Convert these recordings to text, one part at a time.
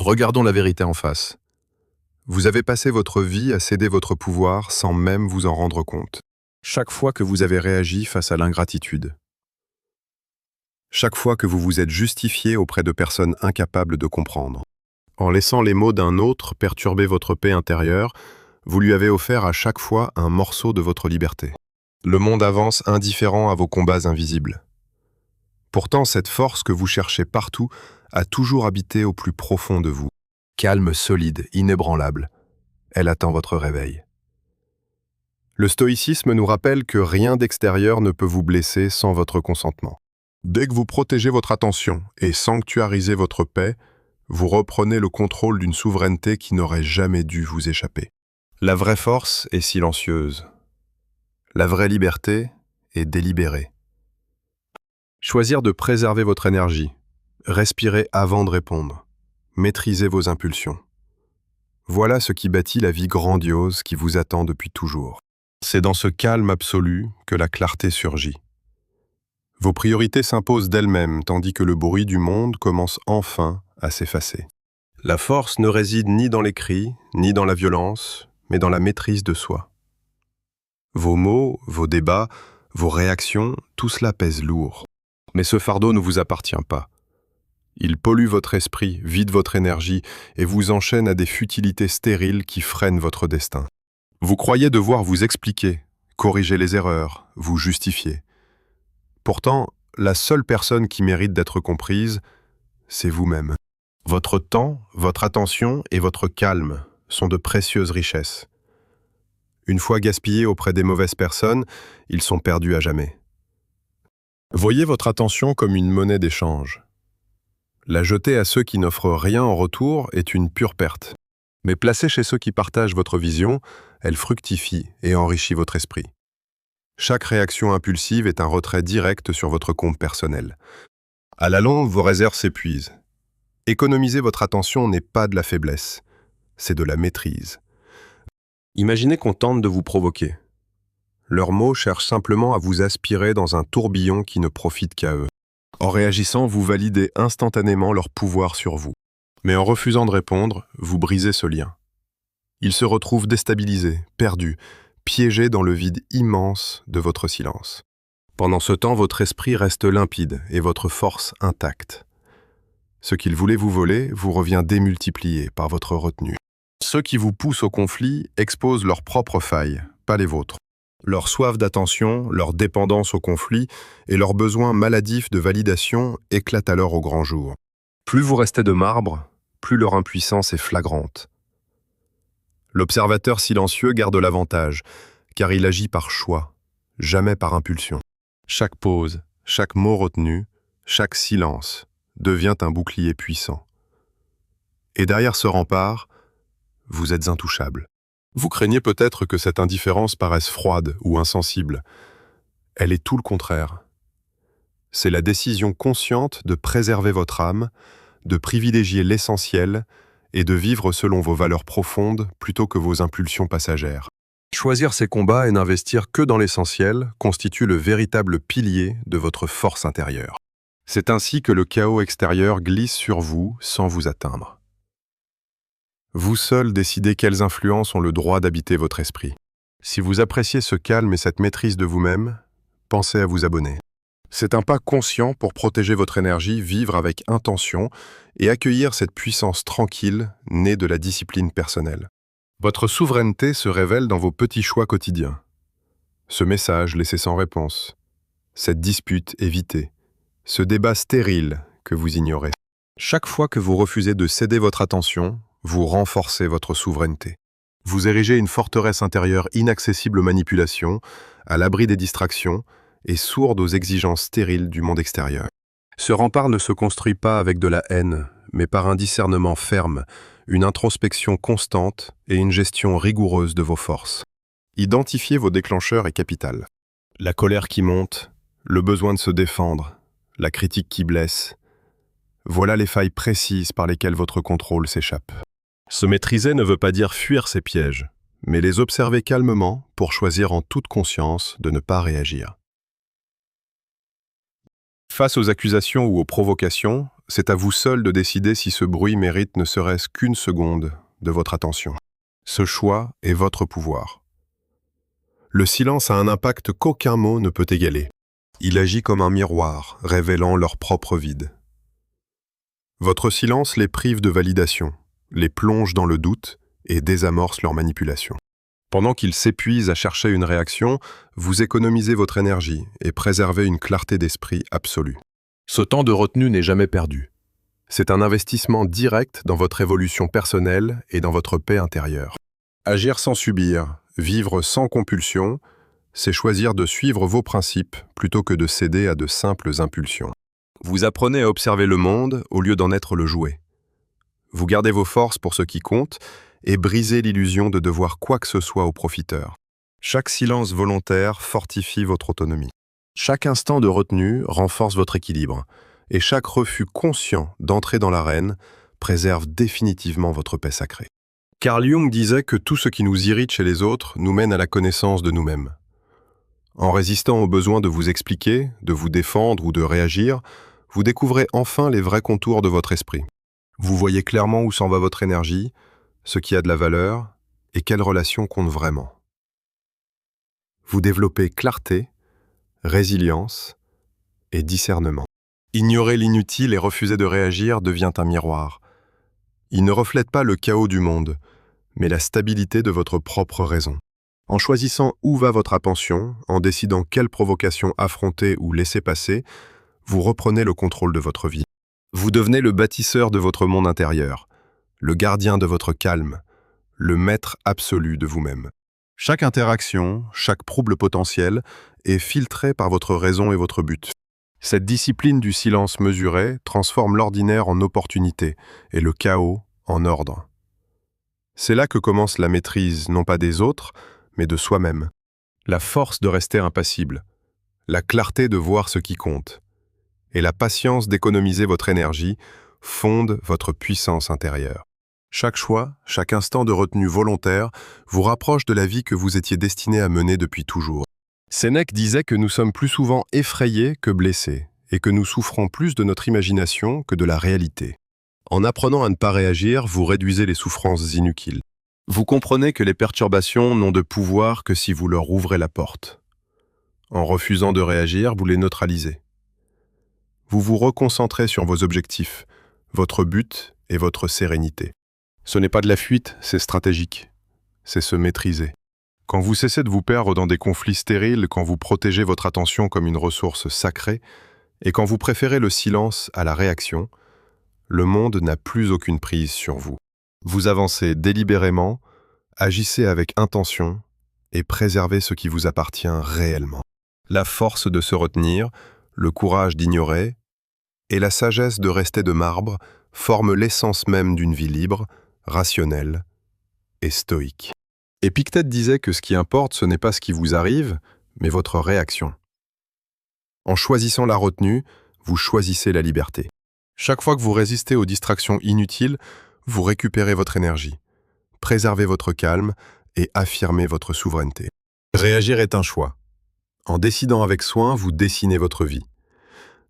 Regardons la vérité en face. Vous avez passé votre vie à céder votre pouvoir sans même vous en rendre compte. Chaque fois que vous avez réagi face à l'ingratitude. Chaque fois que vous vous êtes justifié auprès de personnes incapables de comprendre. En laissant les mots d'un autre perturber votre paix intérieure, vous lui avez offert à chaque fois un morceau de votre liberté. Le monde avance indifférent à vos combats invisibles. Pourtant, cette force que vous cherchez partout a toujours habité au plus profond de vous. Calme, solide, inébranlable, elle attend votre réveil. Le stoïcisme nous rappelle que rien d'extérieur ne peut vous blesser sans votre consentement. Dès que vous protégez votre attention et sanctuarisez votre paix, vous reprenez le contrôle d'une souveraineté qui n'aurait jamais dû vous échapper. La vraie force est silencieuse. La vraie liberté est délibérée. Choisir de préserver votre énergie, respirer avant de répondre, maîtriser vos impulsions. Voilà ce qui bâtit la vie grandiose qui vous attend depuis toujours. C'est dans ce calme absolu que la clarté surgit. Vos priorités s'imposent d'elles-mêmes, tandis que le bruit du monde commence enfin à s'effacer. La force ne réside ni dans les cris, ni dans la violence, mais dans la maîtrise de soi. Vos mots, vos débats, vos réactions, tout cela pèse lourd. Mais ce fardeau ne vous appartient pas. Il pollue votre esprit, vide votre énergie et vous enchaîne à des futilités stériles qui freinent votre destin. Vous croyez devoir vous expliquer, corriger les erreurs, vous justifier. Pourtant, la seule personne qui mérite d'être comprise, c'est vous-même. Votre temps, votre attention et votre calme sont de précieuses richesses. Une fois gaspillés auprès des mauvaises personnes, ils sont perdus à jamais. Voyez votre attention comme une monnaie d'échange. La jeter à ceux qui n'offrent rien en retour est une pure perte. Mais placée chez ceux qui partagent votre vision, elle fructifie et enrichit votre esprit. Chaque réaction impulsive est un retrait direct sur votre compte personnel. À la longue, vos réserves s'épuisent. Économiser votre attention n'est pas de la faiblesse, c'est de la maîtrise. Imaginez qu'on tente de vous provoquer. Leurs mots cherchent simplement à vous aspirer dans un tourbillon qui ne profite qu'à eux. En réagissant, vous validez instantanément leur pouvoir sur vous. Mais en refusant de répondre, vous brisez ce lien. Ils se retrouvent déstabilisés, perdus, piégés dans le vide immense de votre silence. Pendant ce temps, votre esprit reste limpide et votre force intacte. Ce qu'ils voulaient vous voler vous revient démultiplié par votre retenue. Ceux qui vous poussent au conflit exposent leurs propres failles, pas les vôtres. Leur soif d'attention, leur dépendance au conflit et leur besoin maladif de validation éclatent alors au grand jour. Plus vous restez de marbre, plus leur impuissance est flagrante. L'observateur silencieux garde l'avantage, car il agit par choix, jamais par impulsion. Chaque pause, chaque mot retenu, chaque silence devient un bouclier puissant. Et derrière ce rempart, vous êtes intouchable. Vous craignez peut-être que cette indifférence paraisse froide ou insensible. Elle est tout le contraire. C'est la décision consciente de préserver votre âme, de privilégier l'essentiel et de vivre selon vos valeurs profondes plutôt que vos impulsions passagères. Choisir ces combats et n'investir que dans l'essentiel constitue le véritable pilier de votre force intérieure. C'est ainsi que le chaos extérieur glisse sur vous sans vous atteindre. Vous seul décidez quelles influences ont le droit d'habiter votre esprit. Si vous appréciez ce calme et cette maîtrise de vous-même, pensez à vous abonner. C'est un pas conscient pour protéger votre énergie, vivre avec intention et accueillir cette puissance tranquille née de la discipline personnelle. Votre souveraineté se révèle dans vos petits choix quotidiens. Ce message laissé sans réponse, cette dispute évitée, ce débat stérile que vous ignorez. Chaque fois que vous refusez de céder votre attention, vous renforcez votre souveraineté. Vous érigez une forteresse intérieure inaccessible aux manipulations, à l'abri des distractions et sourde aux exigences stériles du monde extérieur. Ce rempart ne se construit pas avec de la haine, mais par un discernement ferme, une introspection constante et une gestion rigoureuse de vos forces. Identifier vos déclencheurs est capital. La colère qui monte, le besoin de se défendre, la critique qui blesse. Voilà les failles précises par lesquelles votre contrôle s'échappe. Se maîtriser ne veut pas dire fuir ces pièges, mais les observer calmement pour choisir en toute conscience de ne pas réagir. Face aux accusations ou aux provocations, c'est à vous seul de décider si ce bruit mérite ne serait-ce qu'une seconde de votre attention. Ce choix est votre pouvoir. Le silence a un impact qu'aucun mot ne peut égaler. Il agit comme un miroir, révélant leur propre vide. Votre silence les prive de validation, les plonge dans le doute et désamorce leur manipulation. Pendant qu'ils s'épuisent à chercher une réaction, vous économisez votre énergie et préservez une clarté d'esprit absolue. Ce temps de retenue n'est jamais perdu. C'est un investissement direct dans votre évolution personnelle et dans votre paix intérieure. Agir sans subir, vivre sans compulsion, c'est choisir de suivre vos principes plutôt que de céder à de simples impulsions. Vous apprenez à observer le monde au lieu d'en être le jouet. Vous gardez vos forces pour ce qui compte et brisez l'illusion de devoir quoi que ce soit aux profiteurs. Chaque silence volontaire fortifie votre autonomie. Chaque instant de retenue renforce votre équilibre et chaque refus conscient d'entrer dans l'arène préserve définitivement votre paix sacrée. Carl Jung disait que tout ce qui nous irrite chez les autres nous mène à la connaissance de nous-mêmes. En résistant au besoin de vous expliquer, de vous défendre ou de réagir, vous découvrez enfin les vrais contours de votre esprit. Vous voyez clairement où s'en va votre énergie, ce qui a de la valeur et quelles relations comptent vraiment. Vous développez clarté, résilience et discernement. Ignorer l'inutile et refuser de réagir devient un miroir. Il ne reflète pas le chaos du monde, mais la stabilité de votre propre raison. En choisissant où va votre attention, en décidant quelle provocation affronter ou laisser passer, vous reprenez le contrôle de votre vie. Vous devenez le bâtisseur de votre monde intérieur, le gardien de votre calme, le maître absolu de vous-même. Chaque interaction, chaque trouble potentiel est filtré par votre raison et votre but. Cette discipline du silence mesuré transforme l'ordinaire en opportunité et le chaos en ordre. C'est là que commence la maîtrise, non pas des autres, mais de soi-même. La force de rester impassible, la clarté de voir ce qui compte, et la patience d'économiser votre énergie fondent votre puissance intérieure. Chaque choix, chaque instant de retenue volontaire vous rapproche de la vie que vous étiez destiné à mener depuis toujours. Sénèque disait que nous sommes plus souvent effrayés que blessés, et que nous souffrons plus de notre imagination que de la réalité. En apprenant à ne pas réagir, vous réduisez les souffrances inutiles. Vous comprenez que les perturbations n'ont de pouvoir que si vous leur ouvrez la porte. En refusant de réagir, vous les neutralisez. Vous vous reconcentrez sur vos objectifs, votre but et votre sérénité. Ce n'est pas de la fuite, c'est stratégique. C'est se maîtriser. Quand vous cessez de vous perdre dans des conflits stériles, quand vous protégez votre attention comme une ressource sacrée, et quand vous préférez le silence à la réaction, le monde n'a plus aucune prise sur vous. Vous avancez délibérément, agissez avec intention et préservez ce qui vous appartient réellement. La force de se retenir, le courage d'ignorer et la sagesse de rester de marbre forment l'essence même d'une vie libre, rationnelle et stoïque. Épictète disait que ce qui importe, ce n'est pas ce qui vous arrive, mais votre réaction. En choisissant la retenue, vous choisissez la liberté. Chaque fois que vous résistez aux distractions inutiles, vous récupérez votre énergie, préservez votre calme et affirmez votre souveraineté. Réagir est un choix. En décidant avec soin, vous dessinez votre vie.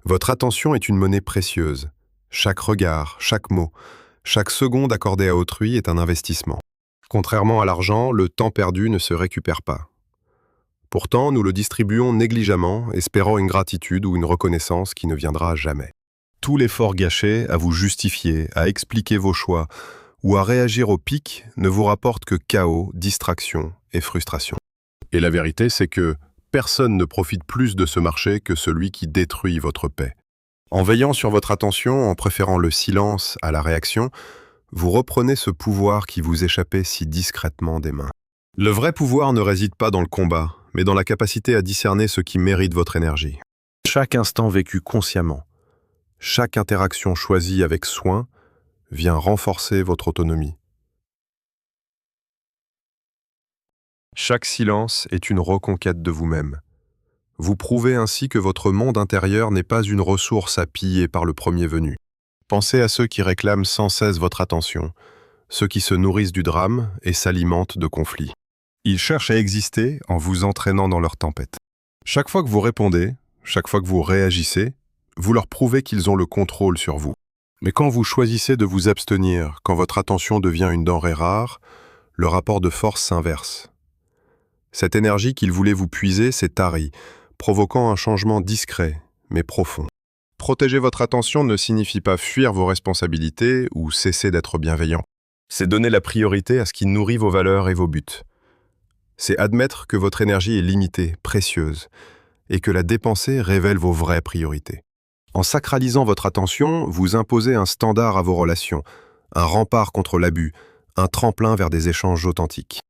Votre attention est une monnaie précieuse. Chaque regard, chaque mot, chaque seconde accordée à autrui est un investissement. Contrairement à l'argent, le temps perdu ne se récupère pas. Pourtant, nous le distribuons négligemment, espérant une gratitude ou une reconnaissance qui ne viendra jamais. Tout l'effort gâché à vous justifier, à expliquer vos choix ou à réagir au pic ne vous rapporte que chaos, distraction et frustration. Et la vérité, c'est que personne ne profite plus de ce marché que celui qui détruit votre paix. En veillant sur votre attention, en préférant le silence à la réaction, vous reprenez ce pouvoir qui vous échappait si discrètement des mains. Le vrai pouvoir ne réside pas dans le combat, mais dans la capacité à discerner ce qui mérite votre énergie. Chaque instant vécu consciemment, chaque interaction choisie avec soin vient renforcer votre autonomie. Chaque silence est une reconquête de vous-même. Vous prouvez ainsi que votre monde intérieur n'est pas une ressource à piller par le premier venu. Pensez à ceux qui réclament sans cesse votre attention, ceux qui se nourrissent du drame et s'alimentent de conflits. Ils cherchent à exister en vous entraînant dans leur tempête. Chaque fois que vous répondez, chaque fois que vous réagissez, vous leur prouvez qu'ils ont le contrôle sur vous. Mais quand vous choisissez de vous abstenir, quand votre attention devient une denrée rare, le rapport de force s'inverse. Cette énergie qu'il voulait vous puiser s'est tarie, provoquant un changement discret, mais profond. Protéger votre attention ne signifie pas fuir vos responsabilités ou cesser d'être bienveillant. C'est donner la priorité à ce qui nourrit vos valeurs et vos buts. C'est admettre que votre énergie est limitée, précieuse, et que la dépenser révèle vos vraies priorités. En sacralisant votre attention, vous imposez un standard à vos relations, un rempart contre l'abus, un tremplin vers des échanges authentiques.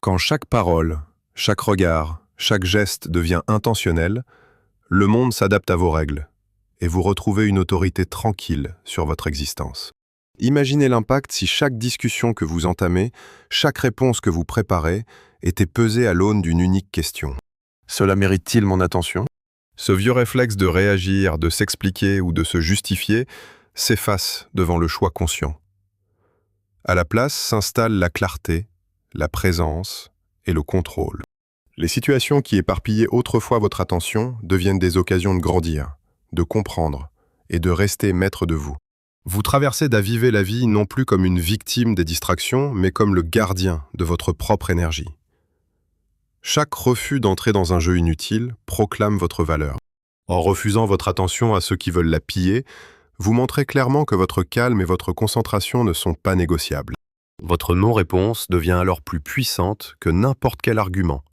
Quand chaque parole, chaque regard, chaque geste devient intentionnel, le monde s'adapte à vos règles, et vous retrouvez une autorité tranquille sur votre existence. Imaginez l'impact si chaque discussion que vous entamez, chaque réponse que vous préparez, était pesée à l'aune d'une unique question. Cela mérite-t-il mon attention ? Ce vieux réflexe de réagir, de s'expliquer ou de se justifier s'efface devant le choix conscient. À la place s'installe la clarté, la présence et le contrôle. Les situations qui éparpillaient autrefois votre attention deviennent des occasions de grandir, de comprendre et de rester maître de vous. Vous traversez d'aviver la vie non plus comme une victime des distractions, mais comme le gardien de votre propre énergie. Chaque refus d'entrer dans un jeu inutile proclame votre valeur. En refusant votre attention à ceux qui veulent la piller, vous montrez clairement que votre calme et votre concentration ne sont pas négociables. Votre non-réponse devient alors plus puissante que n'importe quel argument,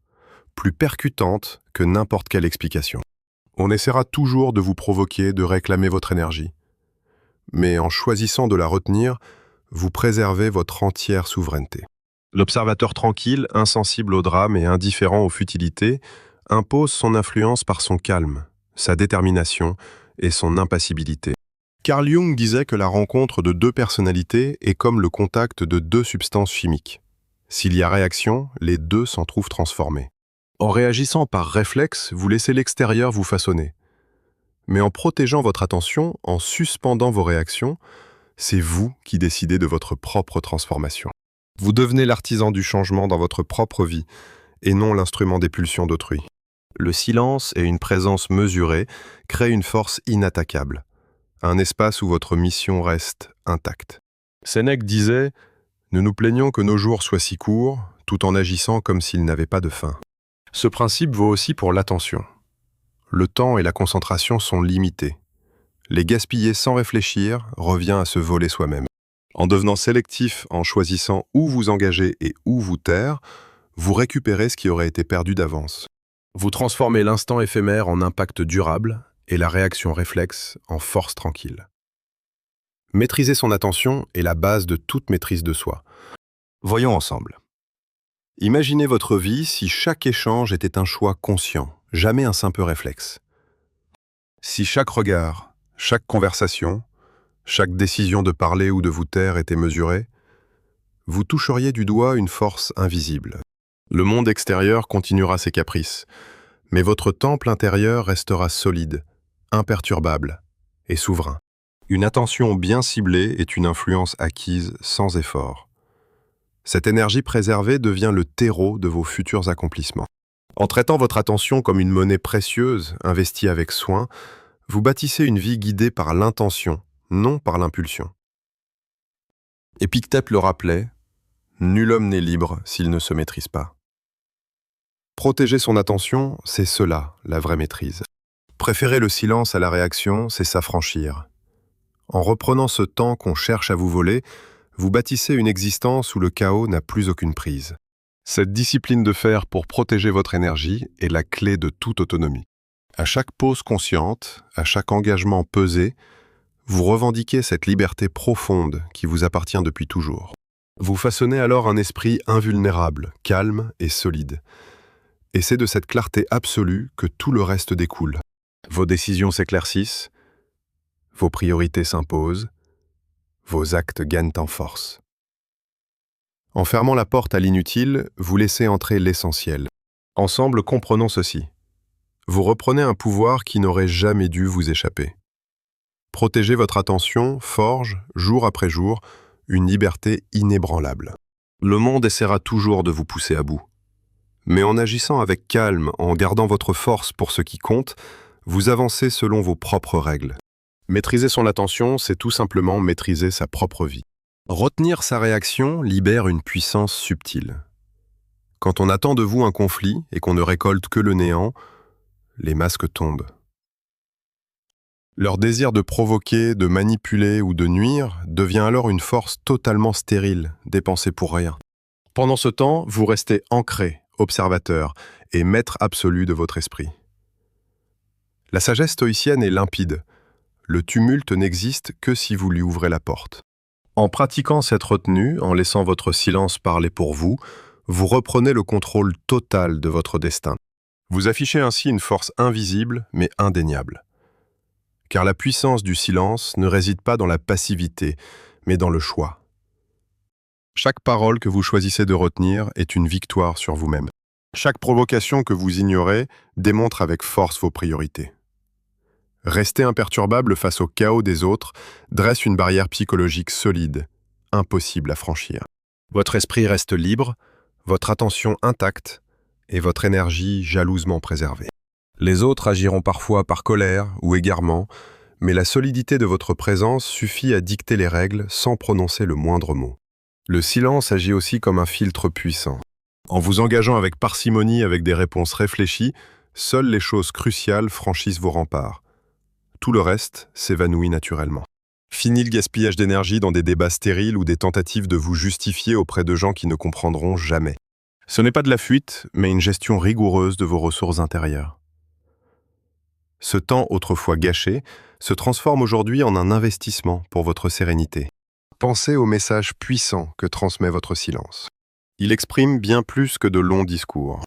plus percutante que n'importe quelle explication. On essaiera toujours de vous provoquer, de réclamer votre énergie. Mais en choisissant de la retenir, vous préservez votre entière souveraineté. L'observateur tranquille, insensible au drame et indifférent aux futilités, impose son influence par son calme, sa détermination et son impassibilité. Carl Jung disait que la rencontre de deux personnalités est comme le contact de deux substances chimiques. S'il y a réaction, les deux s'en trouvent transformés. En réagissant par réflexe, vous laissez l'extérieur vous façonner. Mais en protégeant votre attention, en suspendant vos réactions, c'est vous qui décidez de votre propre transformation. Vous devenez l'artisan du changement dans votre propre vie, et non l'instrument des pulsions d'autrui. Le silence et une présence mesurée créent une force inattaquable, un espace où votre mission reste intacte. Sénèque disait « Nous nous plaignons que nos jours soient si courts, tout en agissant comme s'ils n'avaient pas de fin ». Ce principe vaut aussi pour l'attention. Le temps et la concentration sont limités. Les gaspiller sans réfléchir revient à se voler soi-même. En devenant sélectif, en choisissant où vous engager et où vous taire, vous récupérez ce qui aurait été perdu d'avance. Vous transformez l'instant éphémère en impact durable et la réaction réflexe en force tranquille. Maîtriser son attention est la base de toute maîtrise de soi. Voyons ensemble. Imaginez votre vie si chaque échange était un choix conscient, jamais un simple réflexe. Si chaque regard, chaque conversation, chaque décision de parler ou de vous taire était mesurée, vous toucheriez du doigt une force invisible. Le monde extérieur continuera ses caprices, mais votre temple intérieur restera solide, imperturbable et souverain. Une attention bien ciblée est une influence acquise sans effort. Cette énergie préservée devient le terreau de vos futurs accomplissements. En traitant votre attention comme une monnaie précieuse, investie avec soin, vous bâtissez une vie guidée par l'intention, non par l'impulsion. Épictète le rappelait, « Nul homme n'est libre s'il ne se maîtrise pas ». Protéger son attention, c'est cela, la vraie maîtrise. Préférer le silence à la réaction, c'est s'affranchir. En reprenant ce temps qu'on cherche à vous voler, vous bâtissez une existence où le chaos n'a plus aucune prise. Cette discipline de fer pour protéger votre énergie est la clé de toute autonomie. À chaque pause consciente, à chaque engagement pesé, vous revendiquez cette liberté profonde qui vous appartient depuis toujours. Vous façonnez alors un esprit invulnérable, calme et solide. Et c'est de cette clarté absolue que tout le reste découle. Vos décisions s'éclaircissent, vos priorités s'imposent, vos actes gagnent en force. En fermant la porte à l'inutile, vous laissez entrer l'essentiel. Ensemble, comprenons ceci. Vous reprenez un pouvoir qui n'aurait jamais dû vous échapper. Protéger votre attention forge, jour après jour, une liberté inébranlable. Le monde essaiera toujours de vous pousser à bout. Mais en agissant avec calme, en gardant votre force pour ce qui compte, vous avancez selon vos propres règles. Maîtriser son attention, c'est tout simplement maîtriser sa propre vie. Retenir sa réaction libère une puissance subtile. Quand on attend de vous un conflit et qu'on ne récolte que le néant, les masques tombent. Leur désir de provoquer, de manipuler ou de nuire devient alors une force totalement stérile, dépensée pour rien. Pendant ce temps, vous restez ancré, observateur et maître absolu de votre esprit. La sagesse stoïcienne est limpide. Le tumulte n'existe que si vous lui ouvrez la porte. En pratiquant cette retenue, en laissant votre silence parler pour vous, vous reprenez le contrôle total de votre destin. Vous affichez ainsi une force invisible mais indéniable. Car la puissance du silence ne réside pas dans la passivité, mais dans le choix. Chaque parole que vous choisissez de retenir est une victoire sur vous-même. Chaque provocation que vous ignorez démontre avec force vos priorités. Rester imperturbable face au chaos des autres dresse une barrière psychologique solide, impossible à franchir. Votre esprit reste libre, votre attention intacte et votre énergie jalousement préservée. Les autres agiront parfois par colère ou égarement, mais la solidité de votre présence suffit à dicter les règles sans prononcer le moindre mot. Le silence agit aussi comme un filtre puissant. En vous engageant avec parcimonie avec des réponses réfléchies, seules les choses cruciales franchissent vos remparts. Tout le reste s'évanouit naturellement. Fini le gaspillage d'énergie dans des débats stériles ou des tentatives de vous justifier auprès de gens qui ne comprendront jamais. Ce n'est pas de la fuite, mais une gestion rigoureuse de vos ressources intérieures. Ce temps autrefois gâché se transforme aujourd'hui en un investissement pour votre sérénité. Pensez au message puissant que transmet votre silence. Il exprime bien plus que de longs discours.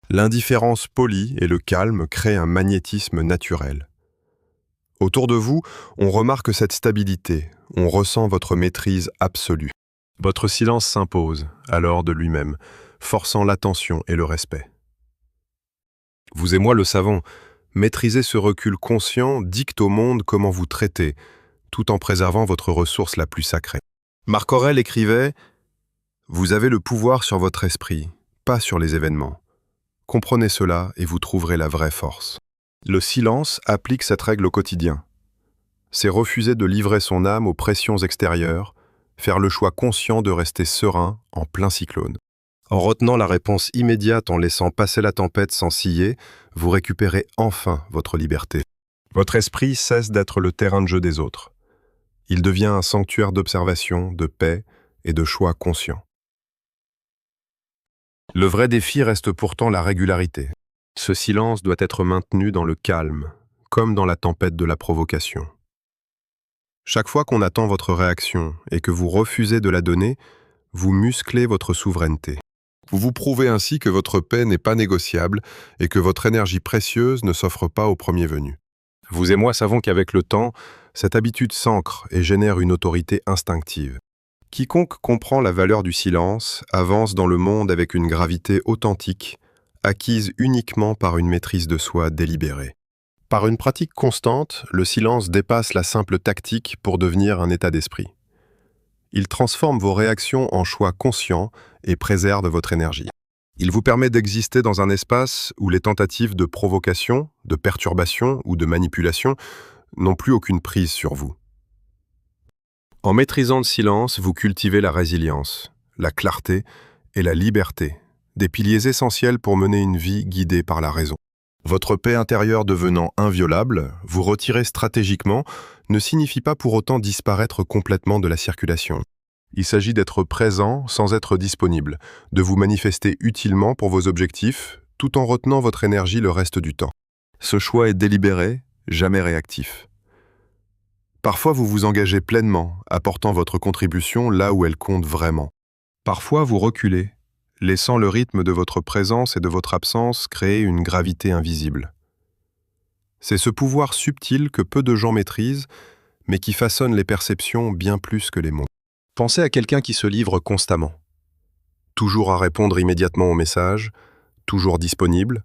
L'indifférence polie et le calme créent un magnétisme naturel. Autour de vous, on remarque cette stabilité, on ressent votre maîtrise absolue. Votre silence s'impose, alors de lui-même, forçant l'attention et le respect. Vous et moi le savons, maîtriser ce recul conscient dicte au monde comment vous traitez, tout en préservant votre ressource la plus sacrée. Marc Aurèle écrivait « Vous avez le pouvoir sur votre esprit, pas sur les événements. Comprenez cela et vous trouverez la vraie force. » Le silence applique cette règle au quotidien. C'est refuser de livrer son âme aux pressions extérieures, faire le choix conscient de rester serein en plein cyclone. En retenant la réponse immédiate en laissant passer la tempête sans scier, vous récupérez enfin votre liberté. Votre esprit cesse d'être le terrain de jeu des autres. Il devient un sanctuaire d'observation, de paix et de choix conscients. Le vrai défi reste pourtant la régularité. Ce silence doit être maintenu dans le calme, comme dans la tempête de la provocation. Chaque fois qu'on attend votre réaction et que vous refusez de la donner, vous musclez votre souveraineté. Vous vous prouvez ainsi que votre paix n'est pas négociable et que votre énergie précieuse ne s'offre pas au premier venu. Vous et moi savons qu'avec le temps, cette habitude s'ancre et génère une autorité instinctive. Quiconque comprend la valeur du silence avance dans le monde avec une gravité authentique, acquise uniquement par une maîtrise de soi délibérée. Par une pratique constante, le silence dépasse la simple tactique pour devenir un état d'esprit. Il transforme vos réactions en choix conscients et préserve votre énergie. Il vous permet d'exister dans un espace où les tentatives de provocation, de perturbation ou de manipulation n'ont plus aucune prise sur vous. En maîtrisant le silence, vous cultivez la résilience, la clarté et la liberté, des piliers essentiels pour mener une vie guidée par la raison. Votre paix intérieure devenant inviolable, vous retirer stratégiquement ne signifie pas pour autant disparaître complètement de la circulation. Il s'agit d'être présent sans être disponible, de vous manifester utilement pour vos objectifs, tout en retenant votre énergie le reste du temps. Ce choix est délibéré, jamais réactif. Parfois, vous vous engagez pleinement, apportant votre contribution là où elle compte vraiment. Parfois, vous reculez, laissant le rythme de votre présence et de votre absence créer une gravité invisible. C'est ce pouvoir subtil que peu de gens maîtrisent, mais qui façonne les perceptions bien plus que les mots. Pensez à quelqu'un qui se livre constamment. Toujours à répondre immédiatement aux messages, toujours disponible,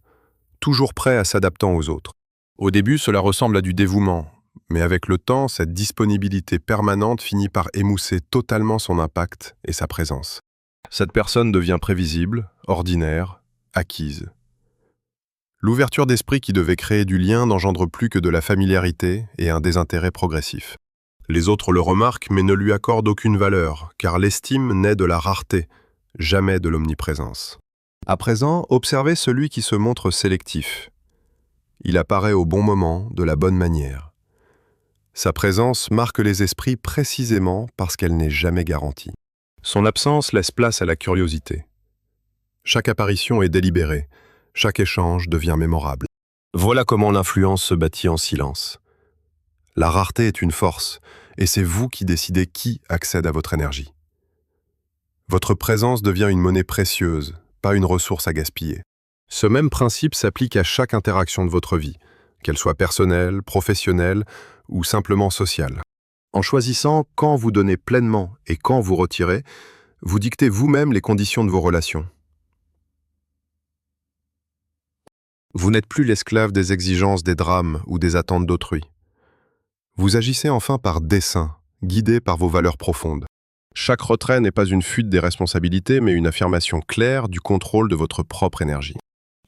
toujours prêt à s'adaptant aux autres. Au début, cela ressemble à du dévouement, mais avec le temps, cette disponibilité permanente finit par émousser totalement son impact et sa présence. Cette personne devient prévisible, ordinaire, acquise. L'ouverture d'esprit qui devait créer du lien n'engendre plus que de la familiarité et un désintérêt progressif. Les autres le remarquent mais ne lui accordent aucune valeur, car l'estime naît de la rareté, jamais de l'omniprésence. À présent, observez celui qui se montre sélectif. Il apparaît au bon moment, de la bonne manière. Sa présence marque les esprits précisément parce qu'elle n'est jamais garantie. Son absence laisse place à la curiosité. Chaque apparition est délibérée, chaque échange devient mémorable. Voilà comment l'influence se bâtit en silence. La rareté est une force, et c'est vous qui décidez qui accède à votre énergie. Votre présence devient une monnaie précieuse, pas une ressource à gaspiller. Ce même principe s'applique à chaque interaction de votre vie, qu'elle soit personnelle, professionnelle ou simplement sociale. En choisissant quand vous donnez pleinement et quand vous retirez, vous dictez vous-même les conditions de vos relations. Vous n'êtes plus l'esclave des exigences, des drames ou des attentes d'autrui. Vous agissez enfin par dessein, guidé par vos valeurs profondes. Chaque retrait n'est pas une fuite des responsabilités, mais une affirmation claire du contrôle de votre propre énergie.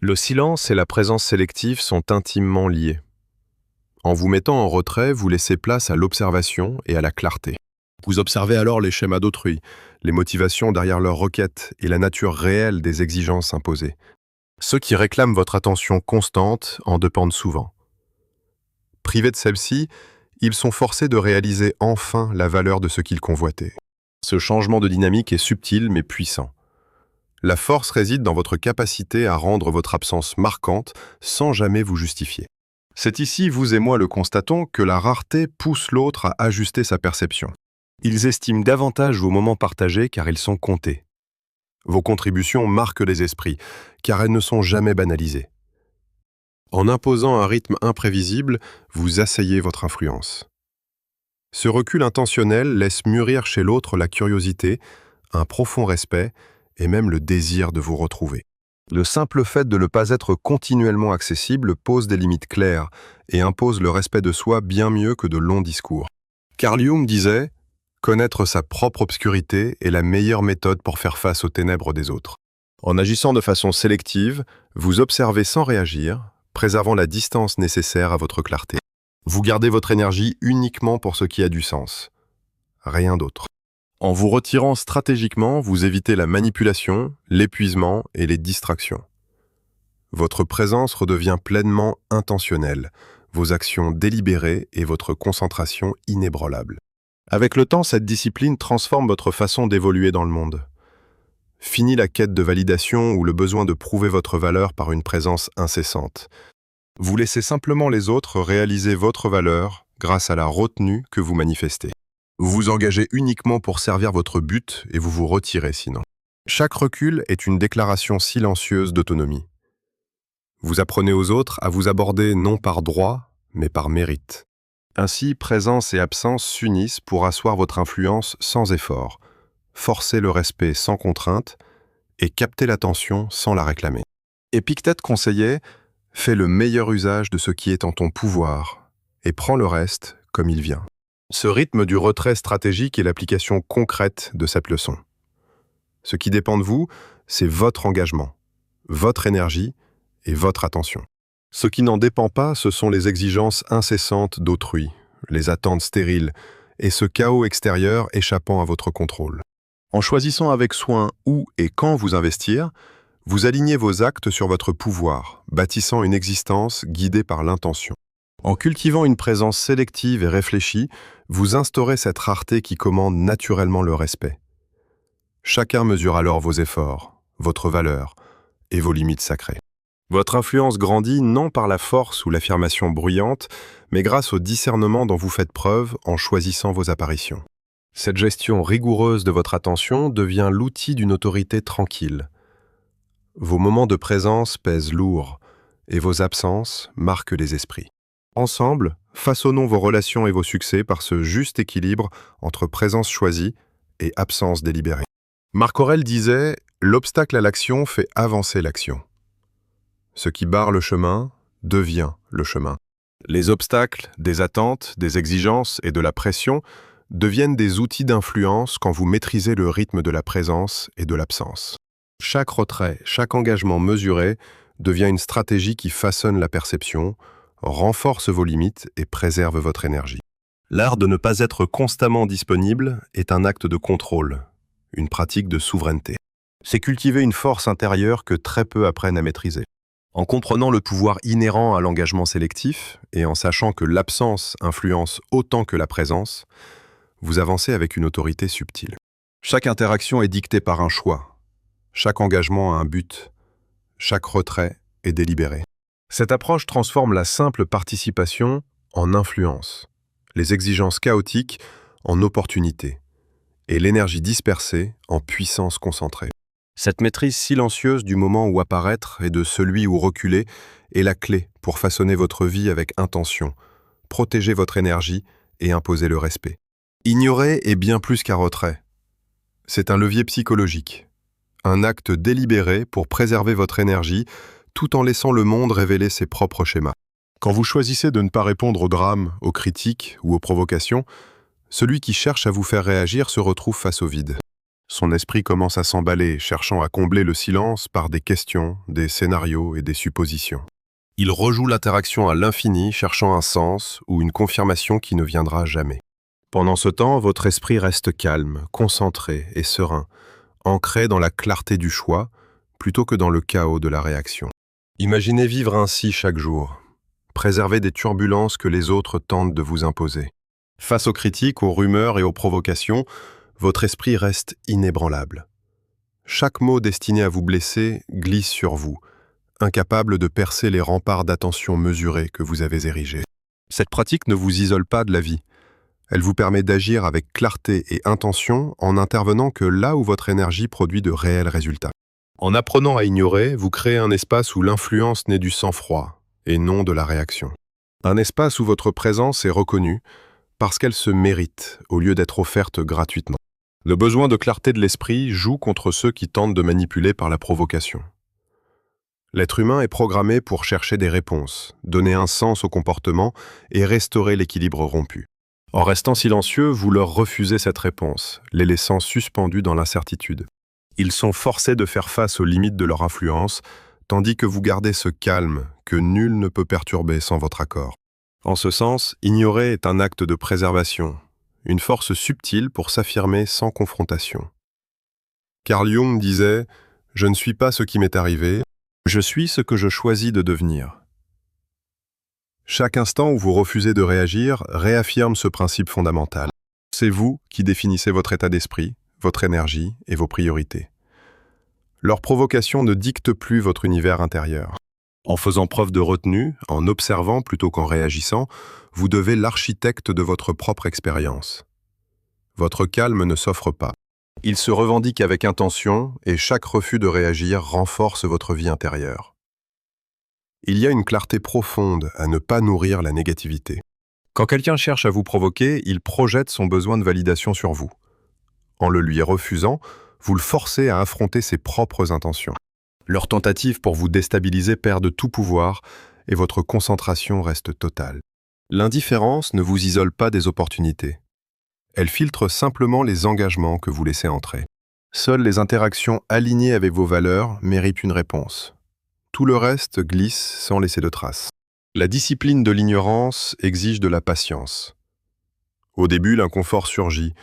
Le silence et la présence sélective sont intimement liés. En vous mettant en retrait, vous laissez place à l'observation et à la clarté. Vous observez alors les schémas d'autrui, les motivations derrière leurs requêtes et la nature réelle des exigences imposées. Ceux qui réclament votre attention constante en dépendent souvent. Privés de celle-ci, ils sont forcés de réaliser enfin la valeur de ce qu'ils convoitaient. Ce changement de dynamique est subtil mais puissant. La force réside dans votre capacité à rendre votre absence marquante sans jamais vous justifier. C'est ici, vous et moi le constatons, que la rareté pousse l'autre à ajuster sa perception. Ils estiment davantage vos moments partagés car ils sont comptés. Vos contributions marquent les esprits, car elles ne sont jamais banalisées. En imposant un rythme imprévisible, vous asseyez votre influence. Ce recul intentionnel laisse mûrir chez l'autre la curiosité, un profond respect et même le désir de vous retrouver. Le simple fait de ne pas être continuellement accessible pose des limites claires et impose le respect de soi bien mieux que de longs discours. Carl Jung disait « Connaître sa propre obscurité est la meilleure méthode pour faire face aux ténèbres des autres ». En agissant de façon sélective, vous observez sans réagir, préservant la distance nécessaire à votre clarté. Vous gardez votre énergie uniquement pour ce qui a du sens, rien d'autre. En vous retirant stratégiquement, vous évitez la manipulation, l'épuisement et les distractions. Votre présence redevient pleinement intentionnelle, vos actions délibérées et votre concentration inébranlable. Avec le temps, cette discipline transforme votre façon d'évoluer dans le monde. Fini la quête de validation ou le besoin de prouver votre valeur par une présence incessante. Vous laissez simplement les autres réaliser votre valeur grâce à la retenue que vous manifestez. Vous vous engagez uniquement pour servir votre but et vous vous retirez sinon. Chaque recul est une déclaration silencieuse d'autonomie. Vous apprenez aux autres à vous aborder non par droit, mais par mérite. Ainsi, présence et absence s'unissent pour asseoir votre influence sans effort, forcer le respect sans contrainte et capter l'attention sans la réclamer. Épictète conseillait « Fais le meilleur usage de ce qui est en ton pouvoir et prends le reste comme il vient ». Ce rythme du retrait stratégique est l'application concrète de cette leçon. Ce qui dépend de vous, c'est votre engagement, votre énergie et votre attention. Ce qui n'en dépend pas, ce sont les exigences incessantes d'autrui, les attentes stériles et ce chaos extérieur échappant à votre contrôle. En choisissant avec soin où et quand vous investir, vous alignez vos actes sur votre pouvoir, bâtissant une existence guidée par l'intention. En cultivant une présence sélective et réfléchie, vous instaurez cette rareté qui commande naturellement le respect. Chacun mesure alors vos efforts, votre valeur et vos limites sacrées. Votre influence grandit non par la force ou l'affirmation bruyante, mais grâce au discernement dont vous faites preuve en choisissant vos apparitions. Cette gestion rigoureuse de votre attention devient l'outil d'une autorité tranquille. Vos moments de présence pèsent lourd et vos absences marquent les esprits. Ensemble, façonnons vos relations et vos succès par ce juste équilibre entre présence choisie et absence délibérée. Marc Aurèle disait « L'obstacle à l'action fait avancer l'action. Ce qui barre le chemin devient le chemin. » Les obstacles, des attentes, des exigences et de la pression deviennent des outils d'influence quand vous maîtrisez le rythme de la présence et de l'absence. Chaque retrait, chaque engagement mesuré devient une stratégie qui façonne la perception, renforce vos limites et préserve votre énergie. L'art de ne pas être constamment disponible est un acte de contrôle, une pratique de souveraineté. C'est cultiver une force intérieure que très peu apprennent à maîtriser. En comprenant le pouvoir inhérent à l'engagement sélectif et en sachant que l'absence influence autant que la présence, vous avancez avec une autorité subtile. Chaque interaction est dictée par un choix. Chaque engagement a un but. Chaque retrait est délibéré. Cette approche transforme la simple participation en influence, les exigences chaotiques en opportunités et l'énergie dispersée en puissance concentrée. Cette maîtrise silencieuse du moment où apparaître et de celui où reculer est la clé pour façonner votre vie avec intention, protéger votre énergie et imposer le respect. Ignorer est bien plus qu'un retrait. C'est un levier psychologique, un acte délibéré pour préserver votre énergie tout en laissant le monde révéler ses propres schémas. Quand vous choisissez de ne pas répondre aux drames, aux critiques ou aux provocations, celui qui cherche à vous faire réagir se retrouve face au vide. Son esprit commence à s'emballer, cherchant à combler le silence par des questions, des scénarios et des suppositions. Il rejoue l'interaction à l'infini, cherchant un sens ou une confirmation qui ne viendra jamais. Pendant ce temps, votre esprit reste calme, concentré et serein, ancré dans la clarté du choix, plutôt que dans le chaos de la réaction. Imaginez vivre ainsi chaque jour. Préservez des turbulences que les autres tentent de vous imposer. Face aux critiques, aux rumeurs et aux provocations, votre esprit reste inébranlable. Chaque mot destiné à vous blesser glisse sur vous, incapable de percer les remparts d'attention mesurés que vous avez érigés. Cette pratique ne vous isole pas de la vie. Elle vous permet d'agir avec clarté et intention en n'intervenant que là où votre énergie produit de réels résultats. En apprenant à ignorer, vous créez un espace où l'influence naît du sang-froid et non de la réaction. Un espace où votre présence est reconnue parce qu'elle se mérite au lieu d'être offerte gratuitement. Le besoin de clarté de l'esprit joue contre ceux qui tentent de manipuler par la provocation. L'être humain est programmé pour chercher des réponses, donner un sens au comportement et restaurer l'équilibre rompu. En restant silencieux, vous leur refusez cette réponse, les laissant suspendus dans l'incertitude. Ils sont forcés de faire face aux limites de leur influence, tandis que vous gardez ce calme que nul ne peut perturber sans votre accord. En ce sens, ignorer est un acte de préservation, une force subtile pour s'affirmer sans confrontation. Carl Jung disait « Je ne suis pas ce qui m'est arrivé, je suis ce que je choisis de devenir ». Chaque instant où vous refusez de réagir réaffirme ce principe fondamental. C'est vous qui définissez votre état d'esprit, votre énergie et vos priorités. Leur provocation ne dicte plus votre univers intérieur. En faisant preuve de retenue, en observant plutôt qu'en réagissant, vous devez l'architecte de votre propre expérience. Votre calme ne s'offre pas. Il se revendique avec intention et chaque refus de réagir renforce votre vie intérieure. Il y a une clarté profonde à ne pas nourrir la négativité. Quand quelqu'un cherche à vous provoquer, il projette son besoin de validation sur vous. En le lui refusant, vous le forcez à affronter ses propres intentions. Leurs tentatives pour vous déstabiliser perdent tout pouvoir et votre concentration reste totale. L'indifférence ne vous isole pas des opportunités. Elle filtre simplement les engagements que vous laissez entrer. Seules les interactions alignées avec vos valeurs méritent une réponse. Tout le reste glisse sans laisser de traces. La discipline de l'ignorance exige de la patience. Au début, l'inconfort surgit,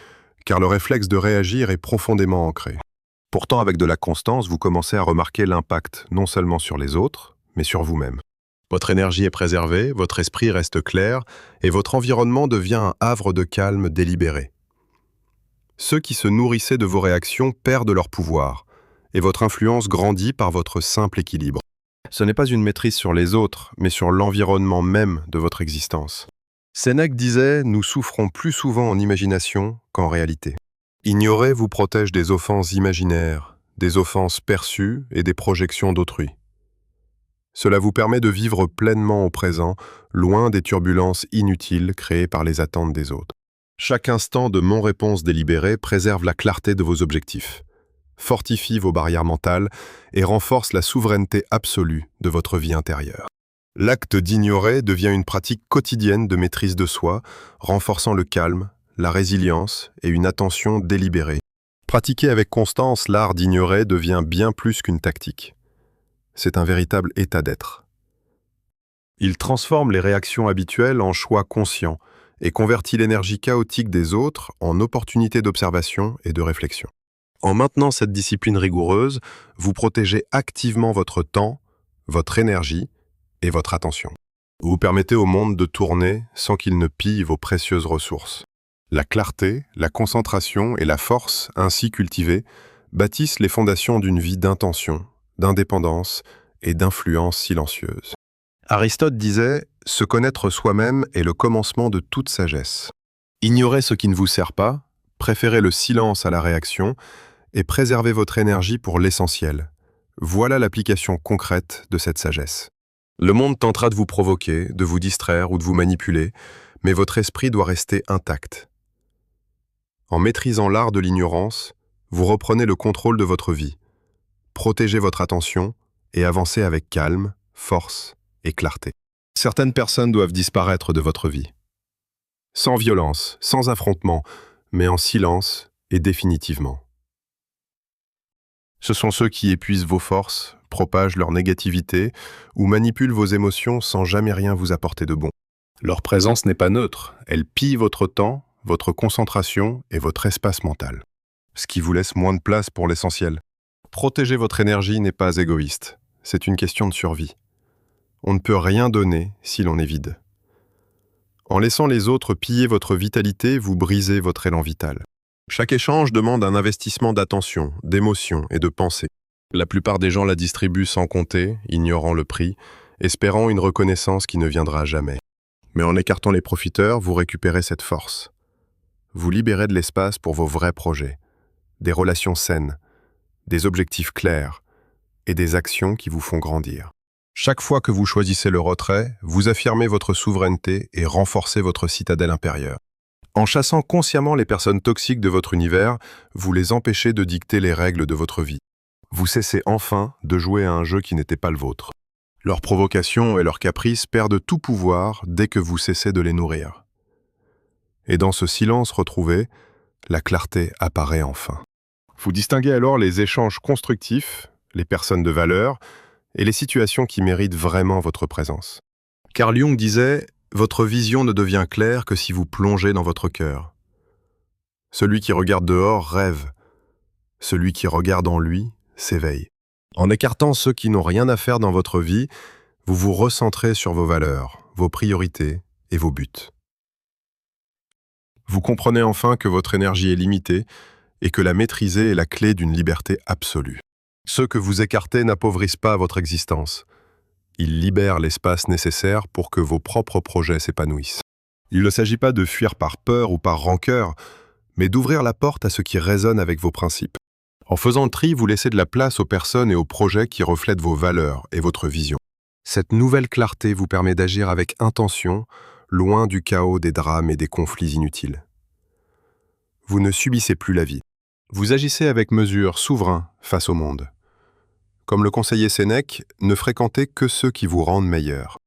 car le réflexe de réagir est profondément ancré. Pourtant, avec de la constance, vous commencez à remarquer l'impact non seulement sur les autres, mais sur vous-même. Votre énergie est préservée, votre esprit reste clair, et votre environnement devient un havre de calme délibéré. Ceux qui se nourrissaient de vos réactions perdent leur pouvoir, et votre influence grandit par votre simple équilibre. Ce n'est pas une maîtrise sur les autres, mais sur l'environnement même de votre existence. Sénèque disait « Nous souffrons plus souvent en imagination qu'en réalité ». Ignorer vous protège des offenses imaginaires, des offenses perçues et des projections d'autrui. Cela vous permet de vivre pleinement au présent, loin des turbulences inutiles créées par les attentes des autres. Chaque instant de non-réponse délibérée préserve la clarté de vos objectifs, fortifie vos barrières mentales et renforce la souveraineté absolue de votre vie intérieure. L'acte d'ignorer devient une pratique quotidienne de maîtrise de soi, renforçant le calme, la résilience et une attention délibérée. Pratiquer avec constance l'art d'ignorer devient bien plus qu'une tactique. c'est un véritable état d'être. Il transforme les réactions habituelles en choix conscients et convertit l'énergie chaotique des autres en opportunités d'observation et de réflexion. En maintenant cette discipline rigoureuse, vous protégez activement votre temps, votre énergie et votre attention. Vous permettez au monde de tourner sans qu'il ne pille vos précieuses ressources. La clarté, la concentration et la force ainsi cultivées bâtissent les fondations d'une vie d'intention, d'indépendance et d'influence silencieuse. Aristote disait « Se connaître soi-même est le commencement de toute sagesse. Ignorez ce qui ne vous sert pas, préférez le silence à la réaction et préservez votre énergie pour l'essentiel. Voilà l'application concrète de cette sagesse. Le monde tentera de vous provoquer, de vous distraire ou de vous manipuler, mais votre esprit doit rester intact. En maîtrisant l'art de l'ignorance, vous reprenez le contrôle de votre vie. Protégez votre attention et avancez avec calme, force et clarté. Certaines personnes doivent disparaître de votre vie. Sans violence, sans affrontement, mais en silence et définitivement. Ce sont ceux qui épuisent vos forces, propagent leur négativité ou manipulent vos émotions sans jamais rien vous apporter de bon. Leur présence n'est pas neutre, elle pille votre temps, votre concentration et votre espace mental, ce qui vous laisse moins de place pour l'essentiel. Protéger votre énergie n'est pas égoïste, c'est une question de survie. On ne peut rien donner si l'on est vide. En laissant les autres piller votre vitalité, vous brisez votre élan vital. Chaque échange demande un investissement d'attention, d'émotion et de pensée. La plupart des gens la distribuent sans compter, ignorant le prix, espérant une reconnaissance qui ne viendra jamais. Mais en écartant les profiteurs, vous récupérez cette force. Vous libérez de l'espace pour vos vrais projets, des relations saines, des objectifs clairs et des actions qui vous font grandir. Chaque fois que vous choisissez le retrait, vous affirmez votre souveraineté et renforcez votre citadelle intérieure. En chassant consciemment les personnes toxiques de votre univers, vous les empêchez de dicter les règles de votre vie. Vous cessez enfin de jouer à un jeu qui n'était pas le vôtre. Leurs provocations et leurs caprices perdent tout pouvoir dès que vous cessez de les nourrir. Et dans ce silence retrouvé, la clarté apparaît enfin. Vous distinguez alors les échanges constructifs, les personnes de valeur et les situations qui méritent vraiment votre présence. Carl Jung disait « Votre vision ne devient claire que si vous plongez dans votre cœur. Celui qui regarde dehors rêve. Celui qui regarde en lui s'éveille. » En écartant ceux qui n'ont rien à faire dans votre vie, vous vous recentrez sur vos valeurs, vos priorités et vos buts. Vous comprenez enfin que votre énergie est limitée et que la maîtriser est la clé d'une liberté absolue. Ceux que vous écartez n'appauvrissent pas votre existence. Ils libèrent l'espace nécessaire pour que vos propres projets s'épanouissent. Il ne s'agit pas de fuir par peur ou par rancœur, mais d'ouvrir la porte à ce qui résonne avec vos principes. En faisant le tri, vous laissez de la place aux personnes et aux projets qui reflètent vos valeurs et votre vision. Cette nouvelle clarté vous permet d'agir avec intention, loin du chaos des drames et des conflits inutiles. Vous ne subissez plus la vie. Vous agissez avec mesure, souverain, face au monde. Comme le conseillait Sénèque, ne fréquentez que ceux qui vous rendent meilleur.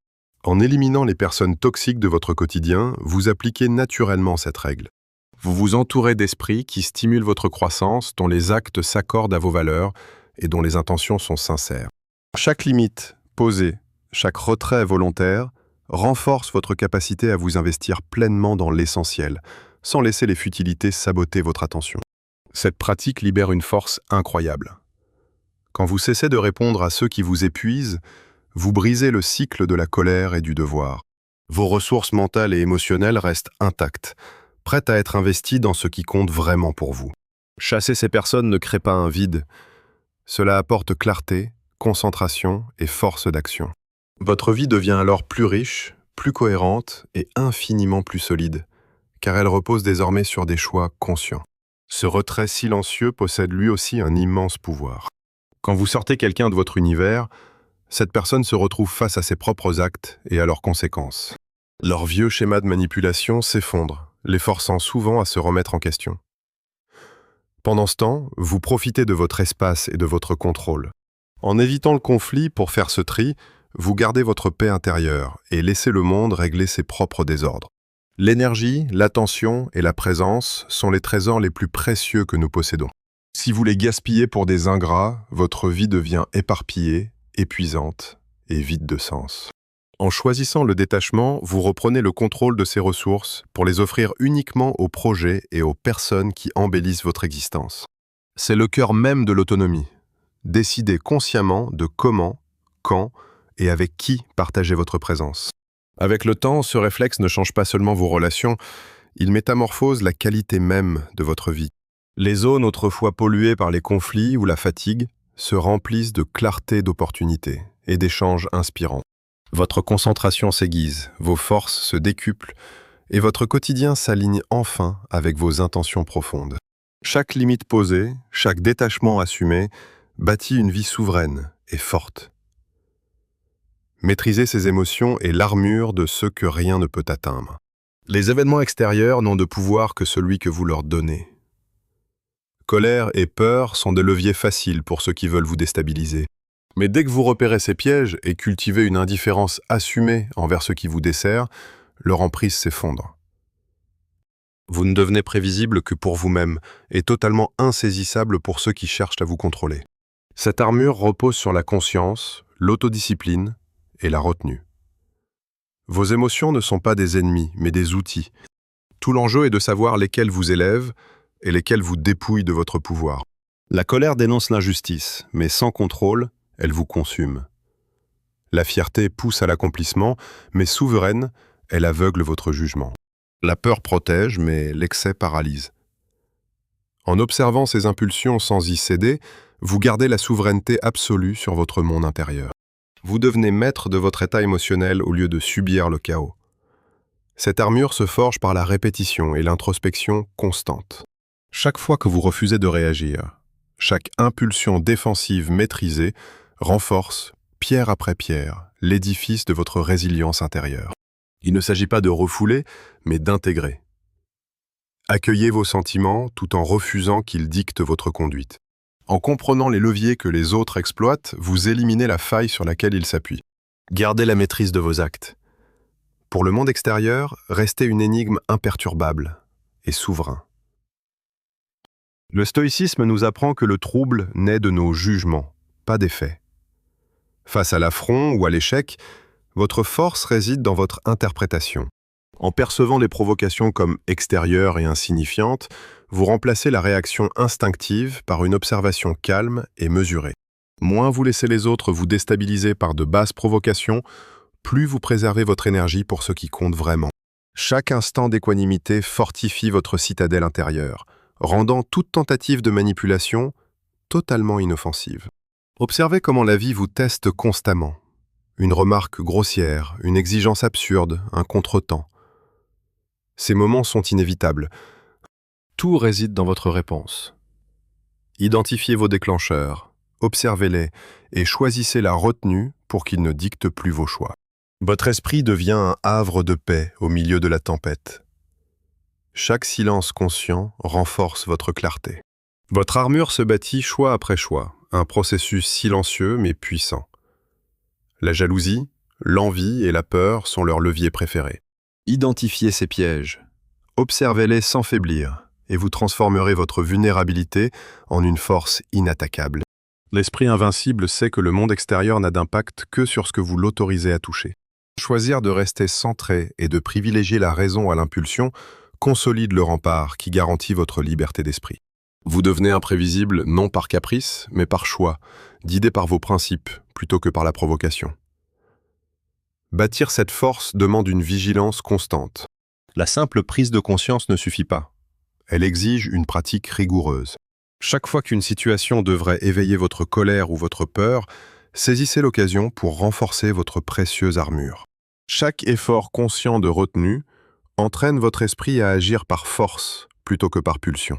En éliminant les personnes toxiques de votre quotidien, vous appliquez naturellement cette règle. Vous vous entourez d'esprits qui stimulent votre croissance, dont les actes s'accordent à vos valeurs et dont les intentions sont sincères. Chaque limite posée, chaque retrait volontaire, renforce votre capacité à vous investir pleinement dans l'essentiel, sans laisser les futilités saboter votre attention. Cette pratique libère une force incroyable. Quand vous cessez de répondre à ceux qui vous épuisent, vous brisez le cycle de la colère et du devoir. Vos ressources mentales et émotionnelles restent intactes, prêtes à être investies dans ce qui compte vraiment pour vous. Chasser ces personnes ne crée pas un vide. Cela apporte clarté, concentration et force d'action. Votre vie devient alors plus riche, plus cohérente et infiniment plus solide, car elle repose désormais sur des choix conscients. Ce retrait silencieux possède lui aussi un immense pouvoir. Quand vous sortez quelqu'un de votre univers, cette personne se retrouve face à ses propres actes et à leurs conséquences. Leurs vieux schémas de manipulation s'effondrent, les forçant souvent à se remettre en question. Pendant ce temps, vous profitez de votre espace et de votre contrôle. En évitant le conflit pour faire ce tri, vous gardez votre paix intérieure et laissez le monde régler ses propres désordres. L'énergie, l'attention et la présence sont les trésors les plus précieux que nous possédons. Si vous les gaspillez pour des ingrats, votre vie devient éparpillée épuisante et vide de sens. En choisissant le détachement, vous reprenez le contrôle de ces ressources pour les offrir uniquement aux projets et aux personnes qui embellissent votre existence. C'est le cœur même de l'autonomie. Décidez consciemment de comment, quand et avec qui partager votre présence. Avec le temps, ce réflexe ne change pas seulement vos relations, il métamorphose la qualité même de votre vie. Les zones autrefois polluées par les conflits ou la fatigue se remplissent de clarté d'opportunités et d'échanges inspirants. Votre concentration s'aiguise, vos forces se décuplent et votre quotidien s'aligne enfin avec vos intentions profondes. Chaque limite posée, chaque détachement assumé bâtit une vie souveraine et forte. Maîtriser ses émotions est l'armure de ceux que rien ne peut atteindre. Les événements extérieurs n'ont de pouvoir que celui que vous leur donnez. Colère et peur sont des leviers faciles pour ceux qui veulent vous déstabiliser. Mais dès que vous repérez ces pièges et cultivez une indifférence assumée envers ce qui vous dessert, leur emprise s'effondre. Vous ne devenez prévisible que pour vous-même et totalement insaisissable pour ceux qui cherchent à vous contrôler. Cette armure repose sur la conscience, l'autodiscipline et la retenue. Vos émotions ne sont pas des ennemis, mais des outils. Tout l'enjeu est de savoir lesquels vous élèvent et lesquels vous dépouillent de votre pouvoir. La colère dénonce l'injustice, mais sans contrôle, elle vous consume. La fierté pousse à l'accomplissement, mais souveraine, elle aveugle votre jugement. La peur protège, mais l'excès paralyse. En observant ces impulsions sans y céder, vous gardez la souveraineté absolue sur votre monde intérieur. Vous devenez maître de votre état émotionnel au lieu de subir le chaos. Cette armure se forge par la répétition et l'introspection constante. Chaque fois que vous refusez de réagir, chaque impulsion défensive maîtrisée renforce, pierre après pierre, l'édifice de votre résilience intérieure. Il ne s'agit pas de refouler, mais d'intégrer. Accueillez vos sentiments tout en refusant qu'ils dictent votre conduite. En comprenant les leviers que les autres exploitent, vous éliminez la faille sur laquelle ils s'appuient. Gardez la maîtrise de vos actes. Pour le monde extérieur, restez une énigme imperturbable et souverain. Le stoïcisme nous apprend que le trouble naît de nos jugements, pas des faits. Face à l'affront ou à l'échec, votre force réside dans votre interprétation. En percevant les provocations comme extérieures et insignifiantes, vous remplacez la réaction instinctive par une observation calme et mesurée. Moins vous laissez les autres vous déstabiliser par de basses provocations, plus vous préservez votre énergie pour ce qui compte vraiment. Chaque instant d'équanimité fortifie votre citadelle intérieure, rendant toute tentative de manipulation totalement inoffensive. Observez comment la vie vous teste constamment. Une remarque grossière, une exigence absurde, un contretemps. Ces moments sont inévitables. Tout réside dans votre réponse. Identifiez vos déclencheurs, observez-les et choisissez la retenue pour qu'ils ne dictent plus vos choix. Votre esprit devient un havre de paix au milieu de la tempête. Chaque silence conscient renforce votre clarté. Votre armure se bâtit choix après choix, un processus silencieux mais puissant. La jalousie, l'envie et la peur sont leurs leviers préférés. Identifiez ces pièges, observez-les sans faiblir, et vous transformerez votre vulnérabilité en une force inattaquable. L'esprit invincible sait que le monde extérieur n'a d'impact que sur ce que vous l'autorisez à toucher. Choisir de rester centré et de privilégier la raison à l'impulsion consolide le rempart qui garantit votre liberté d'esprit. Vous devenez imprévisible non par caprice, mais par choix, guidé par vos principes plutôt que par la provocation. Bâtir cette force demande une vigilance constante. La simple prise de conscience ne suffit pas. Elle exige une pratique rigoureuse. Chaque fois qu'une situation devrait éveiller votre colère ou votre peur, saisissez l'occasion pour renforcer votre précieuse armure. Chaque effort conscient de retenue entraîne votre esprit à agir par force plutôt que par pulsion.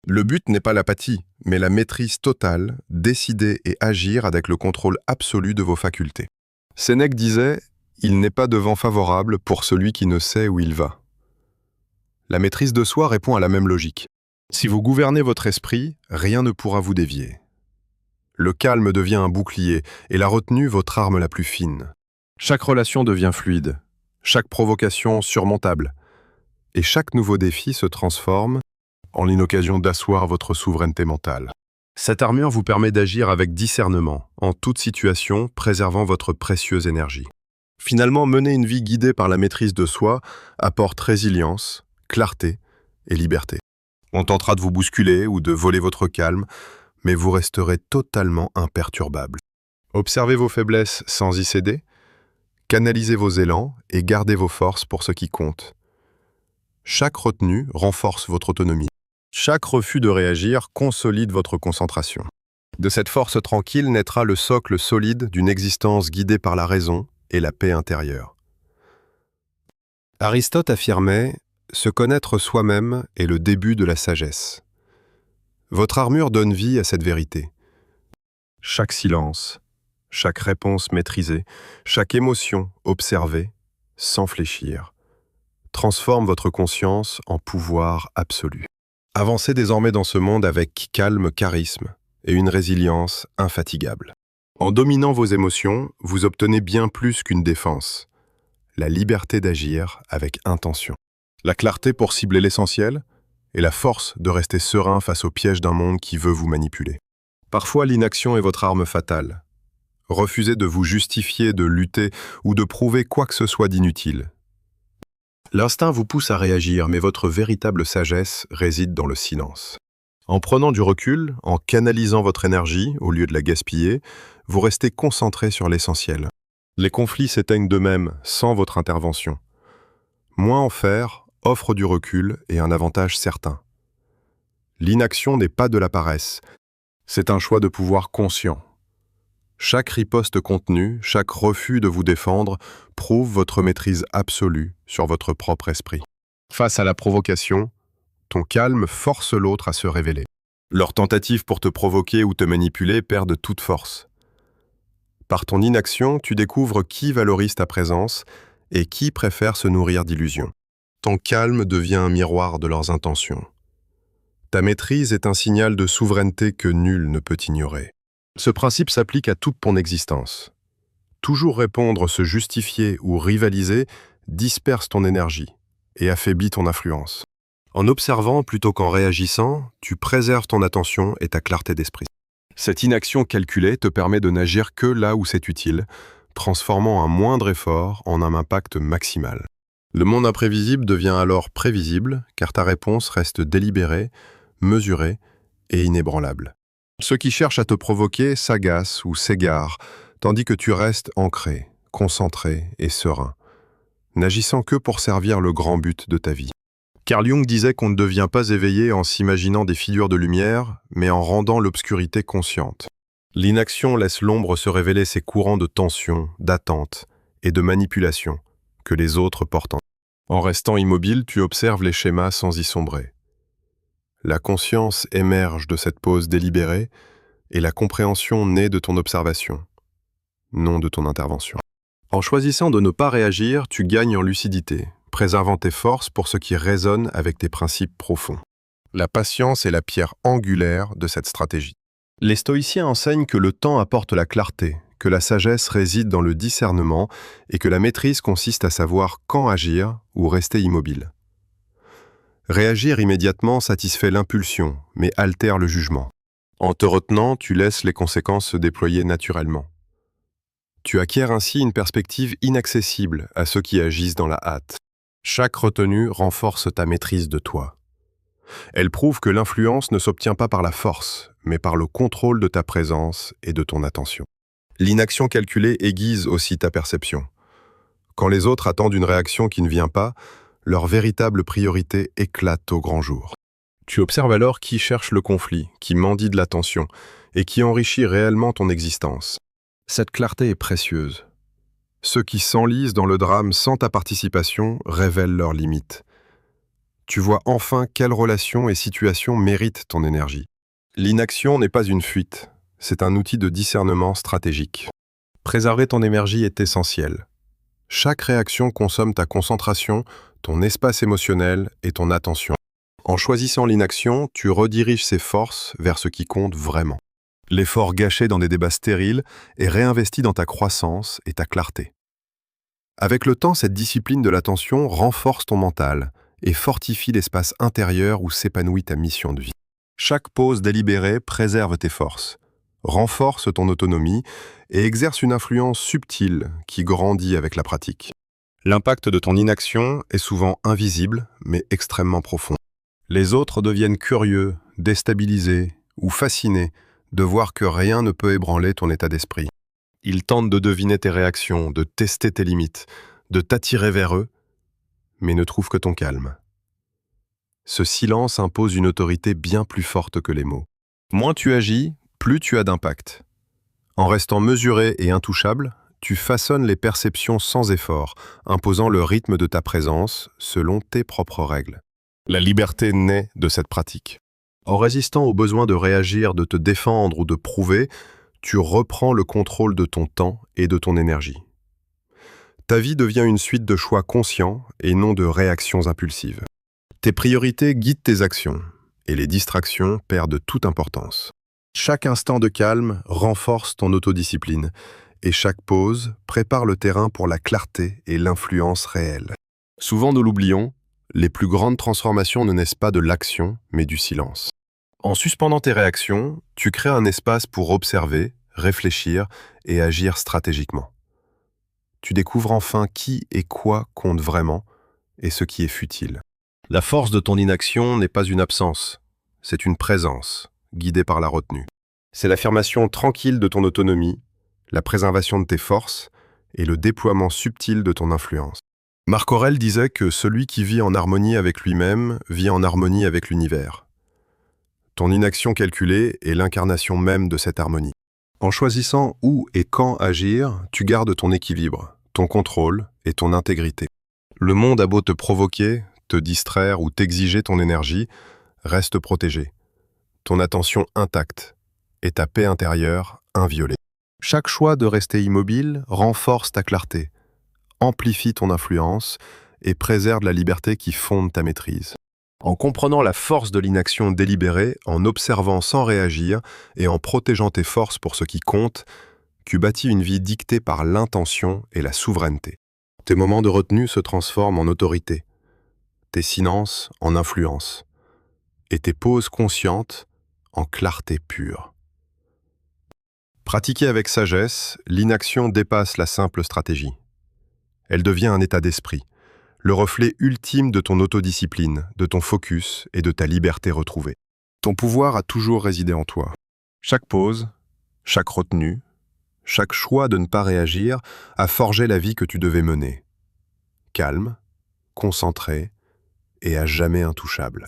Le but n'est pas l'apathie, mais la maîtrise totale, décider et agir avec le contrôle absolu de vos facultés. Sénèque disait « Il n'est pas de vent favorable pour celui qui ne sait où il va ». La maîtrise de soi répond à la même logique. Si vous gouvernez votre esprit, rien ne pourra vous dévier. Le calme devient un bouclier et la retenue votre arme la plus fine. Chaque relation devient fluide, chaque provocation surmontable, et chaque nouveau défi se transforme en une occasion d'asseoir votre souveraineté mentale. Cette armure vous permet d'agir avec discernement, en toute situation, préservant votre précieuse énergie. Finalement, mener une vie guidée par la maîtrise de soi apporte résilience, clarté et liberté. On tentera de vous bousculer ou de voler votre calme, mais vous resterez totalement imperturbable. Observez vos faiblesses sans y céder, canalisez vos élans et gardez vos forces pour ce qui compte. Chaque retenue renforce votre autonomie. Chaque refus de réagir consolide votre concentration. De cette force tranquille naîtra le socle solide d'une existence guidée par la raison et la paix intérieure. Aristote affirmait « Se connaître soi-même est le début de la sagesse ». Votre armure donne vie à cette vérité. Chaque silence, chaque réponse maîtrisée, chaque émotion observée, sans fléchir, transforme votre conscience en pouvoir absolu. Avancez désormais dans ce monde avec calme, charisme et une résilience infatigable. En dominant vos émotions, vous obtenez bien plus qu'une défense, la liberté d'agir avec intention. La clarté pour cibler l'essentiel et la force de rester serein face aux pièges d'un monde qui veut vous manipuler. Parfois, l'inaction est votre arme fatale. Refusez de vous justifier, de lutter ou de prouver quoi que ce soit d'inutile. L'instinct vous pousse à réagir, mais votre véritable sagesse réside dans le silence. En prenant du recul, en canalisant votre énergie au lieu de la gaspiller, vous restez concentré sur l'essentiel. Les conflits s'éteignent d'eux-mêmes sans votre intervention. Moins en faire offre du recul et un avantage certain. L'inaction n'est pas de la paresse, c'est un choix de pouvoir conscient. Chaque riposte contenue, chaque refus de vous défendre prouve votre maîtrise absolue sur votre propre esprit. Face à la provocation, ton calme force l'autre à se révéler. Leurs tentatives pour te provoquer ou te manipuler perdent toute force. Par ton inaction, tu découvres qui valorise ta présence et qui préfère se nourrir d'illusions. Ton calme devient un miroir de leurs intentions. Ta maîtrise est un signal de souveraineté que nul ne peut ignorer. Ce principe s'applique à toute ton existence. Toujours répondre, se justifier ou rivaliser disperse ton énergie et affaiblit ton influence. En observant plutôt qu'en réagissant, tu préserves ton attention et ta clarté d'esprit. Cette inaction calculée te permet de n'agir que là où c'est utile, transformant un moindre effort en un impact maximal. Le monde imprévisible devient alors prévisible, car ta réponse reste délibérée, mesurée et inébranlable. Ceux qui cherchent à te provoquer s'agacent ou s'égarent, tandis que tu restes ancré, concentré et serein, n'agissant que pour servir le grand but de ta vie. Carl Jung disait qu'on ne devient pas éveillé en s'imaginant des figures de lumière, mais en rendant l'obscurité consciente. L'inaction laisse l'ombre se révéler ses courants de tension, d'attente et de manipulation que les autres portent en. En restant immobile, tu observes les schémas sans y sombrer. La conscience émerge de cette pause délibérée et la compréhension naît de ton observation, non de ton intervention. En choisissant de ne pas réagir, tu gagnes en lucidité, préservant tes forces pour ce qui résonne avec tes principes profonds. La patience est la pierre angulaire de cette stratégie. Les stoïciens enseignent que le temps apporte la clarté, que la sagesse réside dans le discernement et que la maîtrise consiste à savoir quand agir ou rester immobile. Réagir immédiatement satisfait l'impulsion, mais altère le jugement. En te retenant, tu laisses les conséquences se déployer naturellement. Tu acquiers ainsi une perspective inaccessible à ceux qui agissent dans la hâte. Chaque retenue renforce ta maîtrise de toi. Elle prouve que l'influence ne s'obtient pas par la force, mais par le contrôle de ta présence et de ton attention. L'inaction calculée aiguise aussi ta perception. Quand les autres attendent une réaction qui ne vient pas, leur véritable priorité éclate au grand jour. Tu observes alors qui cherche le conflit, qui mendie de l'attention et qui enrichit réellement ton existence. Cette clarté est précieuse. Ceux qui s'enlisent dans le drame sans ta participation révèlent leurs limites. Tu vois enfin quelles relations et situations méritent ton énergie. L'inaction n'est pas une fuite, c'est un outil de discernement stratégique. Préserver ton énergie est essentiel. Chaque réaction consomme ta concentration, ton espace émotionnel et ton attention. En choisissant l'inaction, tu rediriges ces forces vers ce qui compte vraiment. L'effort gâché dans des débats stériles est réinvesti dans ta croissance et ta clarté. Avec le temps, cette discipline de l'attention renforce ton mental et fortifie l'espace intérieur où s'épanouit ta mission de vie. Chaque pause délibérée préserve tes forces, renforce ton autonomie et exerce une influence subtile qui grandit avec la pratique. L'impact de ton inaction est souvent invisible, mais extrêmement profond. Les autres deviennent curieux, déstabilisés ou fascinés de voir que rien ne peut ébranler ton état d'esprit. Ils tentent de deviner tes réactions, de tester tes limites, de t'attirer vers eux, mais ne trouvent que ton calme. Ce silence impose une autorité bien plus forte que les mots. Moins tu agis, plus tu as d'impact. En restant mesuré et intouchable, tu façonnes les perceptions sans effort, imposant le rythme de ta présence selon tes propres règles. La liberté naît de cette pratique. En résistant au besoin de réagir, de te défendre ou de prouver, tu reprends le contrôle de ton temps et de ton énergie. Ta vie devient une suite de choix conscients et non de réactions impulsives. Tes priorités guident tes actions et les distractions perdent toute importance. Chaque instant de calme renforce ton autodiscipline et chaque pause prépare le terrain pour la clarté et l'influence réelle. Souvent nous l'oublions, les plus grandes transformations ne naissent pas de l'action, mais du silence. En suspendant tes réactions, tu crées un espace pour observer, réfléchir et agir stratégiquement. Tu découvres enfin qui et quoi compte vraiment et ce qui est futile. La force de ton inaction n'est pas une absence, c'est une présence, guidée par la retenue. C'est l'affirmation tranquille de ton autonomie, la préservation de tes forces et le déploiement subtil de ton influence. Marc Aurèle disait que celui qui vit en harmonie avec lui-même vit en harmonie avec l'univers. Ton inaction calculée est l'incarnation même de cette harmonie. En choisissant où et quand agir, tu gardes ton équilibre, ton contrôle et ton intégrité. Le monde a beau te provoquer, te distraire ou t'exiger ton énergie, reste protégé. Ton attention intacte et ta paix intérieure inviolée. Chaque choix de rester immobile renforce ta clarté, amplifie ton influence et préserve la liberté qui fonde ta maîtrise. En comprenant la force de l'inaction délibérée, en observant sans réagir et en protégeant tes forces pour ce qui compte, tu bâtis une vie dictée par l'intention et la souveraineté. Tes moments de retenue se transforment en autorité, tes silences en influence, et tes pauses conscientes en clarté pure. Pratiquée avec sagesse, l'inaction dépasse la simple stratégie. Elle devient un état d'esprit, le reflet ultime de ton autodiscipline, de ton focus et de ta liberté retrouvée. Ton pouvoir a toujours résidé en toi. Chaque pause, chaque retenue, chaque choix de ne pas réagir a forgé la vie que tu devais mener. Calme, concentré et à jamais intouchable.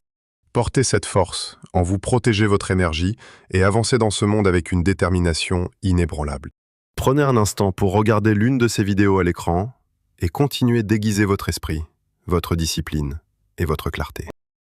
Portez cette force, en vous protégez votre énergie et avancez dans ce monde avec une détermination inébranlable. Prenez un instant pour regarder l'une de ces vidéos à l'écran et continuez d'aiguiser votre esprit, votre discipline et votre clarté.